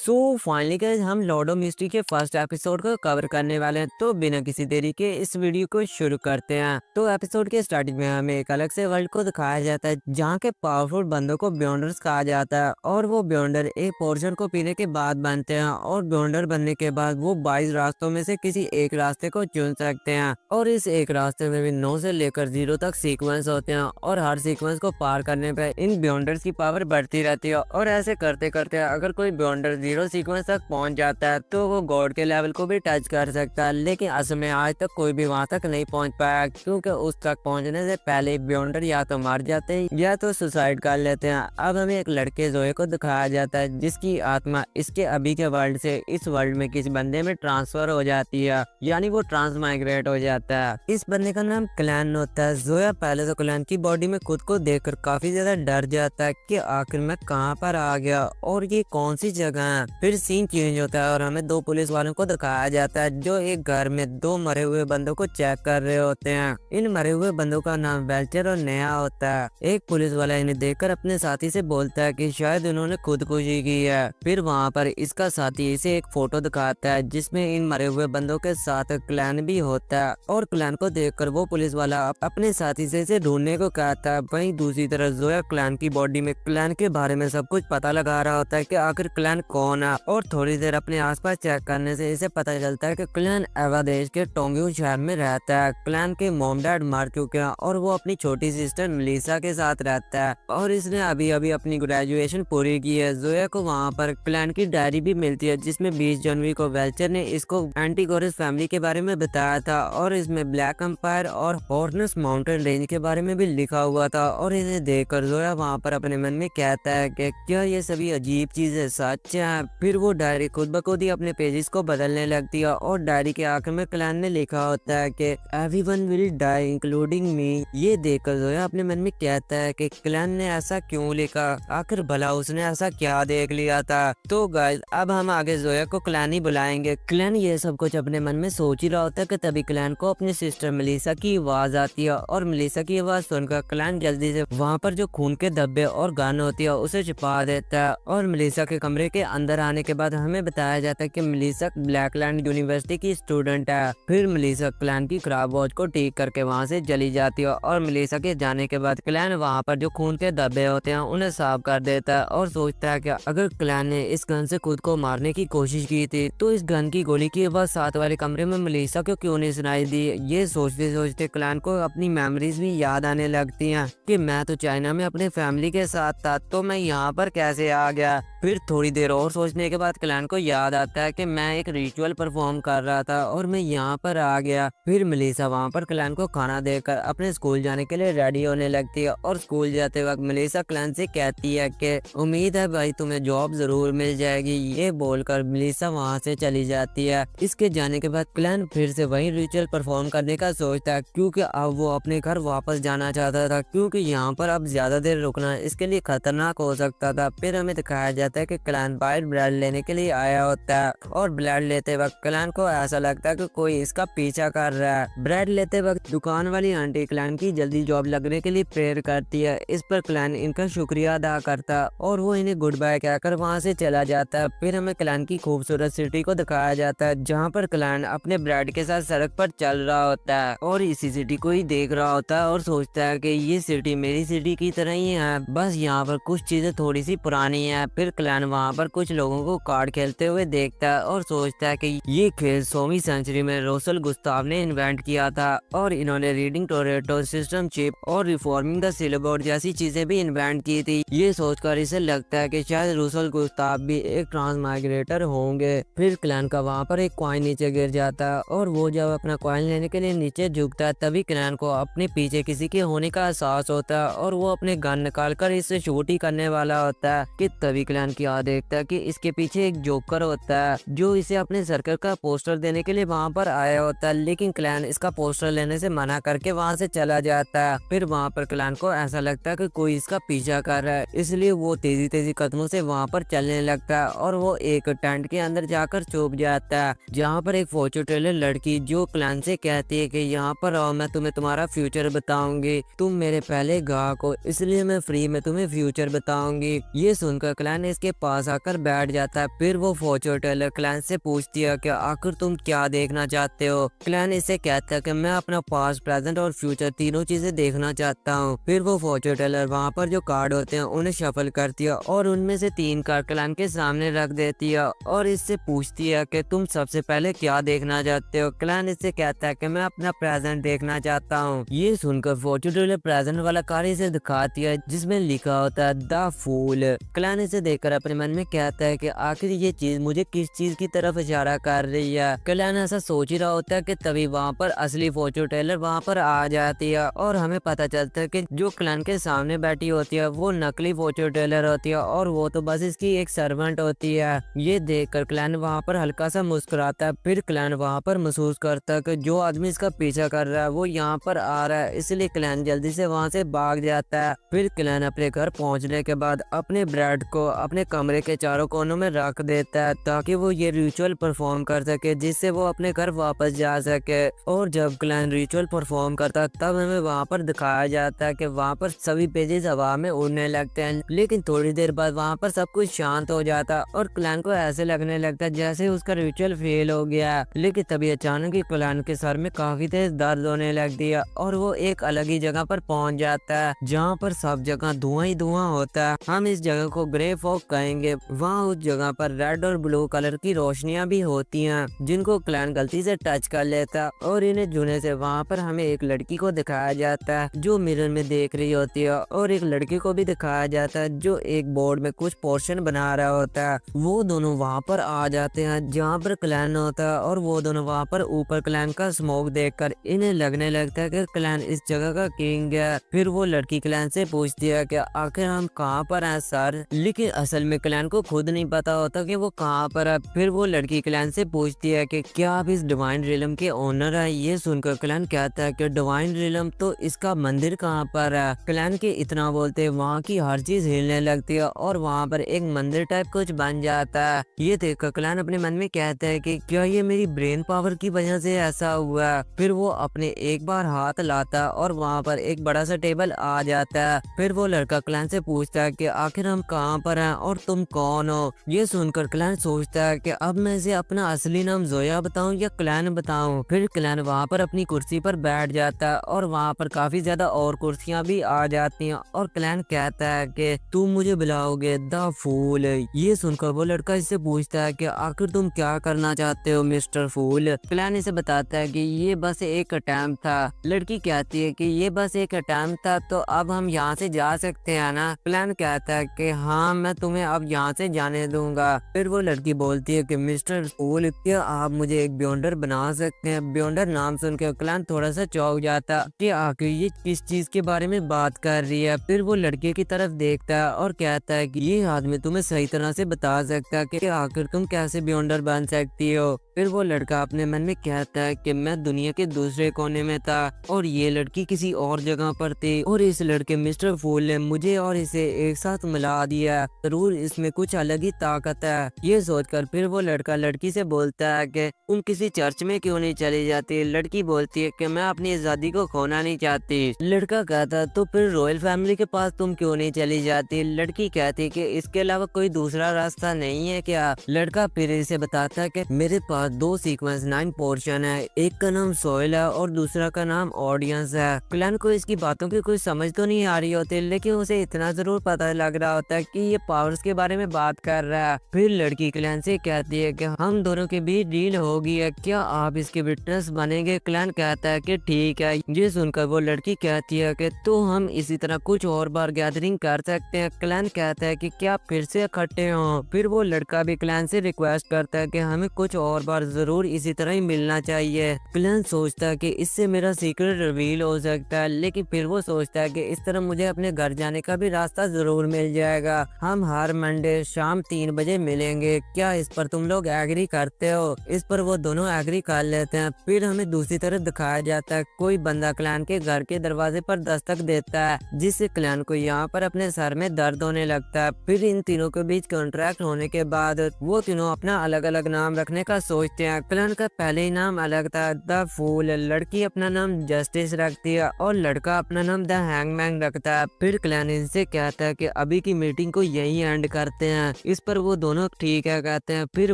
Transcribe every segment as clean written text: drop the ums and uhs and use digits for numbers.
So finally guys हम Lord of mystery के first episode को कवर करने वाले हैं। तो बिना किसी देरी के इस वीडियो को शुरू करते हैं। तो एपिसोड के स्टार्टिंग में हमें एक अलग से वर्ल्ड को दिखाया जाता है जहाँ के पावरफुल बंदों को बियॉन्डर्स कहा जाता है और वो बियॉन्डर एक पोर्शन को पीने के बाद बनते हैं और बियॉन्डर बनने के बाद वो 22 रास्तों में से किसी एक रास्ते को चुन सकते हैं और इस एक रास्ते में भी 9 से लेकर 0 तक सीक्वेंस होते हैं और हर सीक्वेंस को पार करने पे इन बियॉन्डर्स की पावर बढ़ती रहती है और ऐसे करते करते अगर कोई बियॉन्डर 0 सीक्वेंस तक पहुंच जाता है तो वो गॉड के लेवल को भी टच कर सकता है। लेकिन असल में आज तक कोई भी वहां तक नहीं पहुंच पाया क्योंकि उस तक पहुंचने से पहले बियॉन्डर या तो मर जाते हैं या तो सुसाइड कर लेते हैं। अब हमें एक लड़के जोए को दिखाया जाता है जिसकी आत्मा इसके अभी के वर्ल्ड से इस वर्ल्ड में किसी बंदे में ट्रांसफर हो जाती है, यानी वो ट्रांसमाइग्रेट हो जाता है। इस बंदे का नाम क्लैन होता है। जोया पहले तो क्लैन की बॉडी में खुद को देखकर काफी ज्यादा डर जाता है कि आखिर मैं कहाँ पर आ गया और ये कौन सी जगह है। फिर सीन चेंज होता है और हमें 2 पुलिस वालों को दिखाया जाता है जो एक घर में 2 मरे हुए बंदों को चेक कर रहे होते हैं। इन मरे हुए बंदों का नाम वेल्चर और नया होता है। एक पुलिस वाला इन्हें देखकर अपने साथी से बोलता है कि शायद उन्होंने खुदकुशी की है। फिर वहाँ पर इसका साथी इसे एक फोटो दिखाता है जिसमें इन मरे हुए बंदों के साथ क्लैन भी होता है और क्लैन को देखकर वो पुलिस वाला अपने साथी से इसे ढूंढने को कहता है। वहीं दूसरी तरफ जोया क्लैन की बॉडी में क्लैन के बारे में सब कुछ पता लगा रहा होता है कि आखिर क्लैन कौन है और थोड़ी देर अपने आसपास चेक करने से इसे पता चलता है कि क्लैन एवा देश के टोंग्यू शहर में रहता है। क्लैन के मॉम डैड मर चुके हैं और वो अपनी छोटी सिस्टर मेलिसा के साथ रहता है और इसने अभी अभी अपनी ग्रेजुएशन पूरी की है। जोया को वहाँ पर क्लैन की डायरी भी मिलती है जिसमें 20 जनवरी को वेल्चर ने इसको एंटीगोरस फैमिली के बारे में बताया था और इसमें ब्लैक एम्पायर और हॉर्नस माउंटेन रेंज के बारे में भी लिखा हुआ था। और इन्हें देखकर जोया वहाँ पर अपने मन में कहता है कि क्या ये सभी अजीब चीजें सच है। फिर वो डायरी खुद ब खुद ही अपने पेजेस को बदलने लगती है और डायरी के आखिर में क्लैन ने लिखा होता है कि everyone will die including me. ये देखकर जोया अपने मन में कहता है कि क्लैन ने ऐसा क्यों लिखा, आखिर भला उसने ऐसा क्या देख लिया था। तो गाइस अब हम आगे जोया को क्लैन ही बुलाएंगे। क्लैन ये सब कुछ अपने मन में सोच ही रहा होता है कि तभी क्लैन को अपनी सिस्टर मेलिसा की आवाज आती है और मेलिसा की आवाज सुनकर क्लैन जल्दी से वहाँ पर जो खून के धब्बे और गन होती है उसे छिपा देता है। और मेलिसा के कमरे के अंदर आने के बाद हमें बताया जाता है कि मेलिसा ब्लैकलैंड यूनिवर्सिटी की स्टूडेंट है। फिर मेलिसा क्लैन की खराब वॉच को ठीक करके वहाँ से चली जाती है और मेलिसा के जाने के बाद क्लैन वहाँ पर जो खून के धब्बे होते हैं उन्हें साफ कर देता है और सोचता है कि अगर क्लैन ने इस गन से खुद को मारने की कोशिश की थी तो इस गन की गोली की आवाज साथ वाले कमरे में मेलिसा को क्यों नहीं सुनाई दी। ये सोचते सोचते क्लैन को अपनी मेमोरीज भी याद आने लगती हैं कि मैं तो चाइना में अपने फैमिली के साथ था तो मैं यहाँ पर कैसे आ गया। फिर थोड़ी देर और सोचने के बाद क्लैन को याद आता है कि मैं एक रिचुअल परफॉर्म कर रहा था और मैं यहाँ पर आ गया। फिर मेलिसा वहाँ पर क्लैन को खाना देकर अपने स्कूल जाने के लिए रेडी होने लगती है और स्कूल जाते वक्त मेलिसा क्लैन से कहती है कि उम्मीद है भाई तुम्हें जॉब जरूर मिल जाएगी। ये बोलकर मेलिसा वहाँ से चली जाती है। इसके जाने के बाद क्लैन फिर से वही रिचुअल परफॉर्म करने का सोचता है क्योंकि अब वो अपने घर वापस जाना चाहता था क्योंकि यहाँ पर अब ज्यादा देर रुकना इसके लिए खतरनाक हो सकता था। फिर हमें दिखाया जाता है कि क्लैन बाहर ब्लड लेने के लिए आया होता है और ब्लड लेते वक्त क्लैन को ऐसा लगता है कि कोई इसका पीछा कर रहा है। ब्लड लेते वक्त दुकान वाली आंटी क्लैन की जल्दी जॉब लगने के लिए प्रेयर करती है। इस पर क्लैन इनका शुक्रिया अदा करता है और वो इन्हें गुड बाय कहकर वहाँ से चला जाता है। फिर हमें क्लैन की खूबसूरत सिटी को दिखाया जाता है जहाँ पर क्लैन अपने ब्लड के साथ सड़क पर चल रहा होता है और इसी सिटी को ही देख रहा होता है और सोचता है कि ये सिटी मेरी सिटी की तरह ही है, बस यहाँ पर कुछ चीजें थोड़ी सी पुरानी है। फिर क्लैन वहाँ पर कुछ लोगों को कार्ड खेलते हुए देखता है और सोचता है कि ये खेल 16वीं सेंचुरी में रोसल गुस्ताव ने इन्वेंट किया था और इन्होंने रीडिंग टोरेटो सिस्टम चिप और रिफॉर्मिंग द सिलेबोर्ड जैसी चीजें भी इन्वेंट की थी। ये सोचकर इसे लगता है कि शायद रोसल गुस्ताव भी एक ट्रांसमाइग्रेटर होंगे। फिर क्लैन का वहाँ पर एक कॉइन नीचे गिर जाता है और वो जब अपना कॉइन लेने के लिए नीचे झुकता है तभी क्लैन को अपने पीछे किसी के होने का एहसास होता है और वो अपने गन निकालकर इससे शूट ही करने वाला होता है कि तभी क्लैन क्या देखता है कि इसके पीछे एक जोकर होता है जो इसे अपने सर्कल का पोस्टर देने के लिए वहाँ पर आया होता है। लेकिन क्लैन इसका पोस्टर लेने से मना करके वहाँ से चला जाता है। फिर वहाँ पर क्लैन को ऐसा लगता है कि कोई इसका पीछा कर रहा है इसलिए वो तेजी तेजी कदमों से वहाँ पर चलने लगता है और वो एक टेंट के अंदर जाकर छुप जाता है जहाँ पर एक फॉर्चून टेलर लड़की जो क्लैन से कहती है कि यहाँ पर आओ मैं तुम्हें तुम्हारा फ्यूचर बताऊंगी, तुम मेरे पहले गाहक हो इसलिए मैं फ्री में तुम्हें फ्यूचर बताऊंगी। ये सुनकर क्लैन इसके पास आकर बैठ जाता है। फिर वो फॉर्चून टेलर क्लैन से पूछती है कि आखिर तुम क्या देखना चाहते हो। क्लैन इसे कहता है कि मैं अपना पास्ट, प्रेजेंट और फ्यूचर तीनों चीजें देखना चाहता हूँ। फिर वो फॉर्चून टेलर वहाँ पर जो कार्ड होते हैं उन्हें शफल करती है और उनमें से 3 कार्ड क्लैन के सामने रख देती है और इससे पूछती है कि तुम सबसे पहले क्या देखना चाहते हो। क्लैन इससे कहता है कि मैं अपना प्रेजेंट देखना चाहता हूँ। ये सुनकर फॉर्चून टेलर प्रेजेंट वाला कार्ड इसे दिखाती है जिसमें लिखा होता है द फूल। क्लैन इसे देखकर अपने मन में कहता है कि आखिर ये चीज मुझे किस चीज की तरफ इशारा कर रही है। क्लैन ऐसा सोच ही रहा होता है कि तभी वहाँ पर असली फॉर्चून टेलर वहाँ पर आ जाती है और हमें पता चलता है कि जो क्लैन के सामने बैठी होती है वो नकली फॉर्चून टेलर होती है और वो तो बस इसकी एक सर्वेंट होती है। ये देखकर क्लैन वहाँ पर हल्का सा मुस्कुराता है। फिर क्लैन वहाँ पर महसूस करता है कि जो आदमी इसका पीछा कर रहा है वो यहाँ पर आ रहा है, इसलिए क्लैन जल्दी से वहाँ से भाग जाता है। फिर क्लैन अपने घर पहुँचने के बाद अपने ब्रेड को अपने कमरे के चारों कोनों में रख देता है ताकि वो ये रिचुअल परफॉर्म कर सके जिससे वो अपने घर वापस जा सके। और जब क्लैन रिचुअल परफॉर्म करता है तब हमें वहाँ पर दिखाया जाता है कि वहाँ पर सभी पेजेस हवा में उड़ने लगते हैं, लेकिन थोड़ी देर बाद वहाँ पर सब कुछ शांत हो जाता है और क्लैन को ऐसे लगने लगता है जैसे उसका रिचुअल फेल हो गया। लेकिन तभी अचानक ही क्लैन के सर में काफी तेज दर्द होने लगती है और वो एक अलग ही जगह पर पहुँच जाता है जहाँ पर सब जगह धुआं ही धुआं होता है। हम इस जगह को ग्रे फॉग कहेंगे। वहाँ उस जगह पर रेड और ब्लू कलर की रोशनियां भी होती हैं जिनको क्लैन गलती से टच कर लेता है और इन्हें जुने से वहाँ पर हमें एक लड़की को दिखाया जाता है जो मिरर में देख रही होती है और एक लड़की को भी दिखाया जाता है जो एक बोर्ड में कुछ पोर्शन बना रहा होता है। वो दोनों वहाँ पर आ जाते हैं जहाँ पर क्लैन होता है और वो दोनों वहाँ पर ऊपर क्लैन का स्मोक देखकर इन्हें लगने लगता है कि क्लैन इस जगह का किंग है। फिर वो लड़की क्लैन से पूछती है कि आखिर हम कहाँ पर हैं सर, लेकिन असल में क्लैन को खुद नहीं पता होता कि वो कहाँ पर है। फिर वो लड़की क्लैन से पूछती है कि क्या आप इस डिवाइन रिलम के ओनर है। ये सुनकर क्लैन कहता है कि डिवाइन रिलम तो इसका मंदिर कहाँ पर है। क्लैन के इतना बोलते वहाँ की हर चीज हिलने लगती है और वहाँ पर एक मंदिर टाइप कुछ बन जाता है। ये देखकर क्लैन अपने मन में कहता है कि क्या ये मेरी ब्रेन पावर की वजह से ऐसा हुआ। फिर वो अपने एक बार हाथ लाता और वहाँ पर एक बड़ा सा टेबल आ जाता है। फिर वो लड़का क्लैन से पूछता है कि आखिर हम कहाँ पर हैं और तुम कौन हो। ये सुनकर क्लैन सोचता है कि अब मैं इसे अपना असली नाम जोया बताऊं या क्लैन बताऊं। फिर क्लैन वहाँ पर अपनी कुर्सी पर बैठ जाता है और वहाँ पर काफी ज्यादा और कुर्सियाँ भी आ जाती हैं और क्लैन कहता है कि तुम मुझे बुलाओगे द फूल। ये सुनकर वो लड़का इससे पूछता है कि आखिर तुम क्या करना चाहते हो मिस्टर फूल। क्लैन इसे बताता है कि ये बस एक अटैम्प्ट था। लड़की कहती है कि ये बस एक अटैम्प्ट था तो अब हम यहाँ से जा सकते हैं ना। क्लैन कहता है कि हाँ मैं तुम्हें अब यहाँ से जाने दूंगा। फिर वो लड़की बोलती है कि मिस्टर फूल क्या आप मुझे एक बियॉन्डर बना सकते हैं। बियॉन्डर नाम सुनकर क्लैन थोड़ा सा चौंक जाता कि आखिर ये किस चीज के बारे में बात कर रही है। फिर वो लड़के की तरफ देखता है और कहता है कि ये आदमी तुम्हें सही तरह से बता सकता है कि आखिर तुम कैसे बियॉन्डर बन सकती हो। फिर वो लड़का अपने मन में कहता है कि मैं दुनिया के दूसरे कोने में था और ये लड़की किसी और जगह पर थी और इस लड़के मिस्टर फूल ने मुझे और इसे एक साथ मिला दिया। जरूर इसमें कुछ अलग ही ताकत है। ये सोचकर फिर वो लड़का लड़की से बोलता है कि तुम किसी चर्च में क्यों नहीं चली जाती। लड़की बोलती है कि मैं अपनी आजादी को खोना नहीं चाहती। लड़का कहता तो फिर रॉयल फैमिली के पास तुम क्यों नहीं चली जाती। लड़की कहती कि इसके अलावा कोई दूसरा रास्ता नहीं है क्या। लड़का फिर इसे बताता है कि मेरे पास 2 सीक्वेंस 9 पोर्शन है, एक का नाम सोयल है और दूसरा का नाम ऑडियंस है। क्लैन को इसकी बातों की कुछ समझ तो नहीं आ रही होती लेकिन उसे इतना जरूर पता लग रहा होता है कि ये पावर्स के बारे में बात कर रहा है। फिर लड़की क्लैन से कहती है कि हम दोनों के बीच डील होगी है, क्या आप इसके विटनेस बनेंगे। क्लैन कहता है कि ठीक है। ये सुनकर वो लड़की कहती है कि तो हम इसी तरह कुछ और बार गैदरिंग कर सकते हैं। क्लैन कहता है कि क्या फिर से इकट्ठे हों। फिर वो लड़का भी क्लैन से रिक्वेस्ट करता है कि हमें कुछ और बार जरूर इसी तरह ही मिलना चाहिए। क्लैन सोचता है कि इससे मेरा सीक्रेट रिवील हो सकता है लेकिन फिर वो सोचता है कि इस तरह मुझे अपने घर जाने का भी रास्ता जरूर मिल जाएगा। हम हर मंडे शाम 3 बजे मिलेंगे, क्या इस पर तुम लोग एग्री करते हो। इस पर वो दोनों एग्री कर लेते हैं। फिर हमें दूसरी तरफ दिखाया जाता है कोई बंदा क्लैन के घर के दरवाजे पर दस्तक देता है जिससे क्लैन को यहाँ पर अपने सर में दर्द होने लगता है। फिर इन तीनों के बीच कॉन्ट्रैक्ट होने के बाद वो तीनों अपना अलग अलग नाम रखने का सोचते हैं। क्लैन का पहले ही नाम अलग था द फूल, लड़की अपना नाम जस्टिस रखती है और लड़का अपना नाम द हैंगमैन रखता है। फिर क्लैन इनसे कहता है कि अभी की मीटिंग को यही एंड करते हैं। इस पर वो दोनों ठीक है कहते हैं। फिर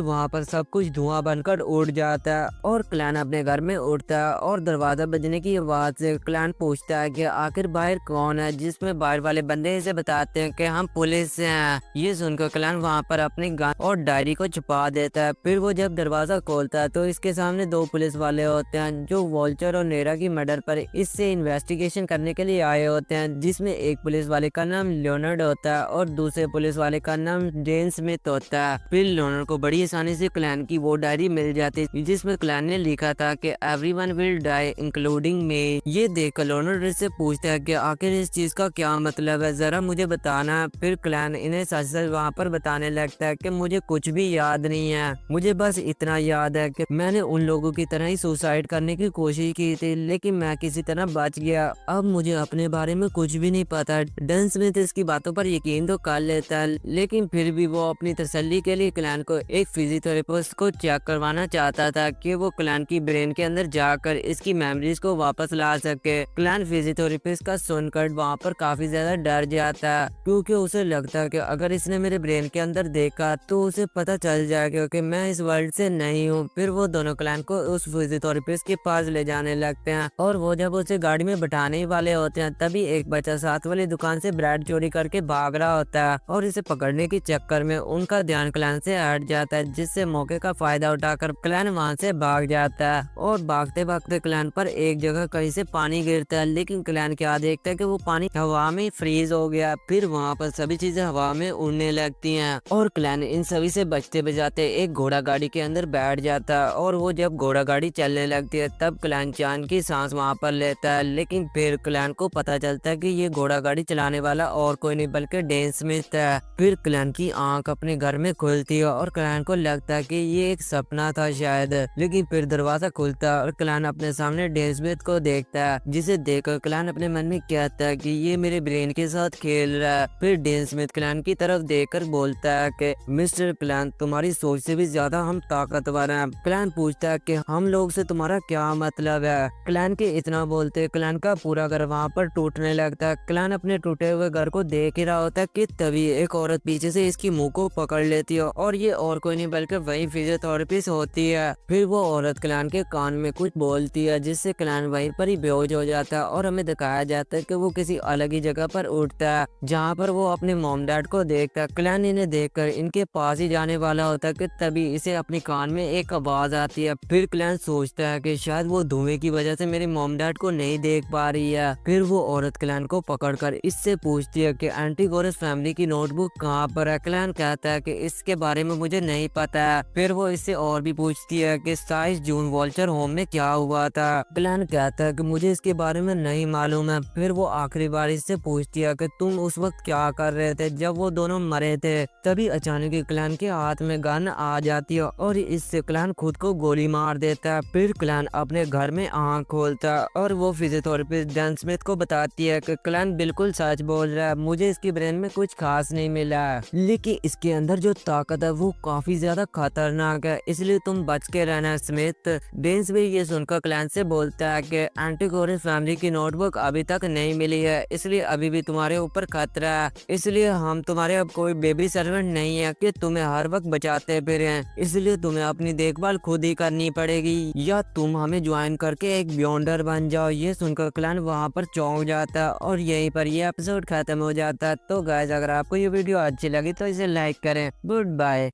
वहाँ पर सब कुछ धुआं बनकर उड़ जाता है और क्लैन अपने घर में उठता है और दरवाजा बजने की आवाज से क्लैन पूछता है कि आखिर बाहर कौन है, जिसमें बाहर वाले बंदे इसे बताते हैं कि हम पुलिस से हैं। ये सुनकर क्लैन वहाँ पर अपनी गन और डायरी को छुपा देता है। फिर वो जब दरवाजा खोलता है तो इसके सामने दो पुलिस वाले होते हैं जो वॉल्चर और नेरा की मर्डर पर इससे इन्वेस्टिगेशन करने के लिए आए होते हैं, जिसमें एक पुलिस वाले का नाम लियोनार्ड होता है और दूसरे पुलिस वाले का नाम जेन स्मिथ होता है। फिर लियोनार्ड को बड़ी आसानी से क्लैन की वो डायरी मिल जाती है जिसमें क्लैन ने लिखा था कि everyone will die including me. ये देखकर लियोनार्ड से पूछता है कि आखिर इस चीज का क्या मतलब है, जरा मुझे बताना। फिर क्लैन इन्हें सच सच वहाँ पर बताने लगता है कि मुझे कुछ भी याद नहीं है, मुझे बस इतना याद है कि मैंने उन लोगों की तरह ही सुसाइड करने की कोशिश की थी लेकिन मैं किसी तरह बच गया। अब मुझे अपने बारे में कुछ भी नहीं पता। डन स्मिथ इसकी बातों पर यकीन तो कर लेता है लेकिन फिर भी वो अपनी तसल्ली के लिए क्लैन को एक फिजियोथेरेपिस्ट को चेक करवाना चाहता था कि वो क्लैन की ब्रेन के अंदर जाकर इसकी मेमोरीज को वापस ला सके। क्लैन फिजियोथेरेपिस्ट का सुनकर वहाँ पर काफी ज्यादा डर जाता है क्योंकि उसे लगता है कि अगर इसने मेरे ब्रेन के अंदर देखा तो उसे पता चल जाएगा कि मैं इस वर्ल्ड से नहीं हूँ। फिर वो दोनों क्लैन को उस फिजियोथेरेपिस्ट के पास ले जाने लगते हैं और वो जब उसे गाड़ी में बैठाने ही वाले होते हैं तभी एक बच्चा साथ वाली दुकान से ब्रेड चोरी करके भाग रहा होता है और इसे पकड़ने के चक्कर में उनका ध्यान क्लैन से हट जाता है, जिससे मौके का फायदा उठाकर क्लैन वहाँ से भाग जाता है। और भागते भागते क्लैन पर एक जगह कहीं से पानी गिरता है लेकिन क्लैन क्या देखता है कि वो पानी हवा में फ्रीज हो गया। फिर वहाँ पर सभी चीजें हवा में उड़ने लगती हैं और क्लैन इन सभी से बचते बचाते एक घोड़ा गाड़ी के अंदर बैठ जाता है और वो जब घोड़ा गाड़ी चलने लगती है तब क्लैन चैन की सांस वहाँ पर लेता है। लेकिन फिर क्लैन को पता चलता है कि ये घोड़ा गाड़ी चलाने वाला और कोई नहीं बल्कि डेन स्मिथ है। फिर क्लैन की आंख अपने घर में खुलती है और क्लैन को लगता है कि ये एक सपना था शायद, लेकिन फिर दरवाजा खुलता है और क्लैन अपने सामने डेन स्मिथ को देखता है, जिसे देखकर क्लैन अपने मन में कहता है कि ये मेरे ब्रेन के साथ खेल रहा है। फिर डेन स्मिथ क्लैन की तरफ देखकर बोलता है कि मिस्टर क्लैन, तुम्हारी सोच से भी ज्यादा हम ताकतवर हैं। क्लैन पूछता है कि हम लोग से तुम्हारा क्या मतलब है। क्लैन के इतना बोलते क्लैन का पूरा घर वहाँ पर टूटने लगता है। क्लैन अपने टूटे हुए घर को देख ही रहा होता है कि तभी एक औरत पीछे से इसकी मुंह को पकड़ लेती है और ये और कोई नहीं बल्कि वही फिजियोथेरेपिस्ट होती है। फिर वो औरत क्लैन के कान में कुछ बोलती है जिससे क्लैन वहीं पर ही बेहोश हो जाता है और हमें दिखाया जाता है कि वो किसी अलग ही जगह पर उठता है जहाँ पर वो अपने मॉम डैड को देखता है। क्लैन इन्हें देखकर इनके पास ही जाने वाला होता है कि तभी इसे अपने कान में एक आवाज आती है। फिर क्लैन सोचता है कि शायद वो धुएं की वजह से मेरे मॉम डैड को नहीं देख पा रही है। फिर वो औरत क्लैन को पकड़कर इससे पूछती है कि एंटीगोरस फैमिली की नोटबुक कहाँ पर है। क्लैन कहता है कि इसके बारे में मुझे नहीं पता है। फिर वो इससे और भी पूछती है कि 27 जून वॉल्चर होम में क्या हुआ था। क्लैन कहता है कि मुझे इसके बारे में नहीं मालूम है। फिर वो आखिरी बार इससे पूछती है कि तुम उस वक्त क्या कर रहे थे जब वो दोनों मरे थे। तभी अचानक क्लैन के हाथ में गन आ जाती है और इससे क्लैन खुद को गोली मार देता है। फिर क्लैन अपने घर में आँख खोलता है और वो फिजियोथेरेपिस्ट डैन स्मिथ को बताती है कि क्लैन बिल्कुल सच बोल रहा है, मुझे इसकी ब्रेन में कुछ खास नहीं मिला है लेकिन इसके अंदर जो ताकत है वो काफी ज्यादा खतरनाक है, इसलिए तुम बच के रहना स्मिथ। डैन स्मिथ ये सुनकर क्लैन से बोलता है कि एंटीगोरस फैमिली की नोटबुक अभी तक नहीं मिली है, इसलिए अभी भी तुम्हारे ऊपर खतरा है, इसलिए हम तुम्हारे अब कोई बेबी सर्वेंट नहीं है कि तुम्हें हर वक्त बचाते फिरें, इसलिए तुम्हें अपनी देखभाल खुद ही करनी पड़ेगी या तुम हमें ज्वाइन करके एक बियॉन्डर बन जाओ। ये सुनकर क्लैन वहाँ पर चौंक जाता है और यहीं पर ये एपिसोड खत्म हो जाता है। तो गाइस, अगर आपको ये वीडियो अच्छी लगी तो इसे लाइक करें। Good bye.